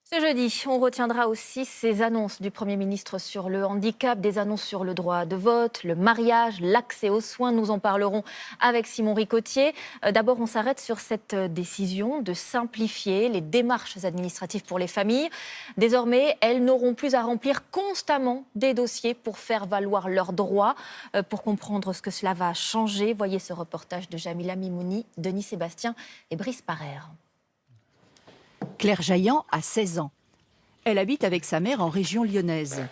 Ce jeudi, on retiendra aussi ces annonces du Premier ministre sur le handicap, des annonces sur le droit de vote, le mariage, l'accès aux soins. Nous en parlerons avec Simon Ricotier. D'abord, on s'arrête sur cette décision de simplifier les démarches administratives pour les familles. Désormais, elles n'auront plus à remplir constamment des dossiers pour faire valoir leurs droits. Pour comprendre ce que cela va changer, voyez ce reportage de Jamila Mimouni, Denis Sébastien et Brice Parère. Claire Jaillant a 16 ans. Elle habite avec sa mère en région lyonnaise.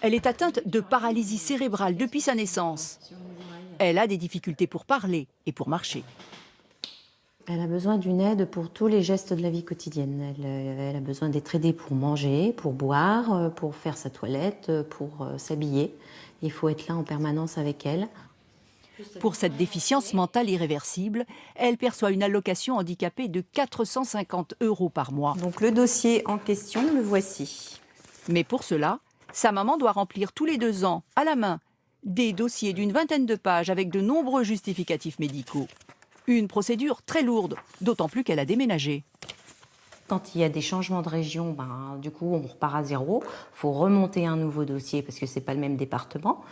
Elle est atteinte de paralysie cérébrale depuis sa naissance. Elle a des difficultés pour parler et pour marcher. Elle a besoin d'une aide pour tous les gestes de la vie quotidienne. Elle a besoin d'être aidée pour manger, pour boire, pour faire sa toilette, pour s'habiller. Il faut être là en permanence avec elle. Pour cette déficience mentale irréversible, elle perçoit une allocation handicapée de 450 € par mois. Donc le dossier en question, le voici. Mais pour cela, sa maman doit remplir tous les 2 ans, à la main, des dossiers d'une vingtaine de pages avec de nombreux justificatifs médicaux. Une procédure très lourde, d'autant plus qu'elle a déménagé. Quand il y a des changements de région, du coup, on repart à zéro. Il faut remonter un nouveau dossier parce que ce n'est pas le même département.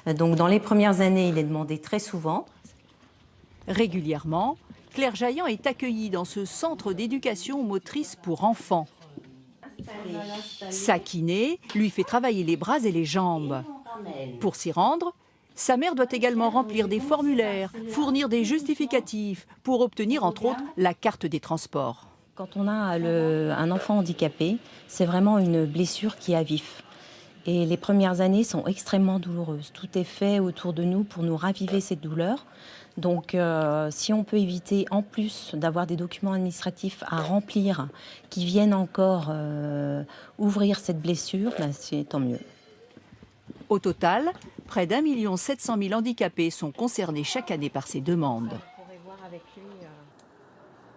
Donc, dans les premières années, il est demandé très souvent. Régulièrement, Claire Jaillant est accueillie dans ce centre d'éducation motrice pour enfants. Sa kiné lui fait travailler les bras et les jambes. Pour s'y rendre, sa mère doit également remplir des formulaires, fournir des justificatifs pour obtenir, entre autres, la carte des transports. Quand on a un enfant handicapé, c'est vraiment une blessure qui est à vif. Et les premières années sont extrêmement douloureuses. Tout est fait autour de nous pour nous raviver cette douleur. Donc si on peut éviter, en plus d'avoir des documents administratifs à remplir, qui viennent encore ouvrir cette blessure, c'est tant mieux. Au total, près d'1 700 000 handicapés sont concernés chaque année par ces demandes.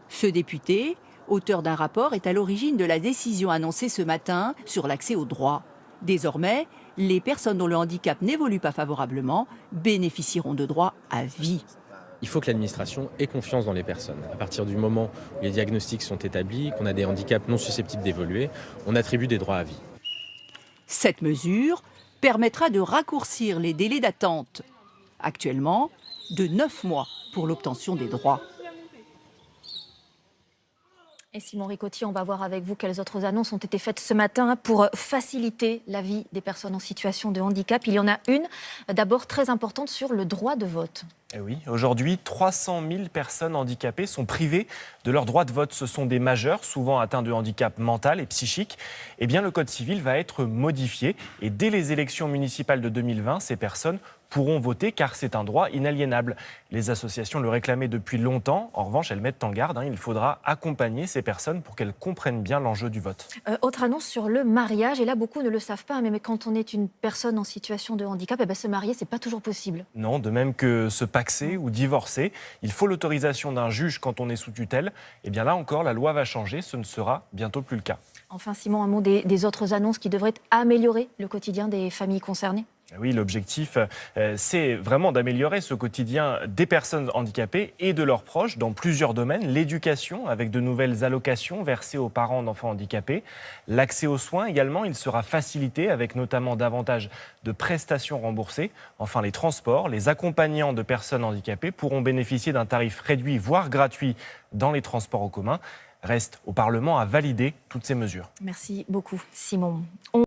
Ce député, auteur d'un rapport, est à l'origine de la décision annoncée ce matin sur l'accès aux droits. Désormais, les personnes dont le handicap n'évolue pas favorablement bénéficieront de droits à vie. Il faut que l'administration ait confiance dans les personnes. À partir du moment où les diagnostics sont établis, qu'on a des handicaps non susceptibles d'évoluer, on attribue des droits à vie. Cette mesure permettra de raccourcir les délais d'attente, actuellement de 9 mois pour l'obtention des droits. Et Simon Ricotier, on va voir avec vous quelles autres annonces ont été faites ce matin pour faciliter la vie des personnes en situation de handicap. Il y en a une, d'abord très importante, sur le droit de vote. Et oui, aujourd'hui, 300 000 personnes handicapées sont privées de leur droit de vote. Ce sont des majeurs, souvent atteints de handicap mental et psychique. Eh bien, le Code civil va être modifié. Et dès les élections municipales de 2020, ces personnes pourront voter car c'est un droit inaliénable. Les associations le réclamaient depuis longtemps. En revanche, elles mettent en garde. Il faudra accompagner ces personnes pour qu'elles comprennent bien l'enjeu du vote. Autre annonce sur le mariage. Et là, beaucoup ne le savent pas, mais quand on est une personne en situation de handicap, se marier, c'est pas toujours possible. Non, de même que se paxer ou divorcer, il faut l'autorisation d'un juge quand on est sous tutelle. Et bien là encore, la loi va changer. Ce ne sera bientôt plus le cas. Enfin, Simon, un mot des autres annonces qui devraient améliorer le quotidien des familles concernées. Oui, l'objectif, c'est vraiment d'améliorer ce quotidien des personnes handicapées et de leurs proches dans plusieurs domaines. L'éducation, avec de nouvelles allocations versées aux parents d'enfants handicapés. L'accès aux soins également, il sera facilité avec notamment davantage de prestations remboursées. Enfin, les transports, les accompagnants de personnes handicapées pourront bénéficier d'un tarif réduit, voire gratuit, dans les transports en commun. Reste au Parlement à valider toutes ces mesures. Merci beaucoup, Simon.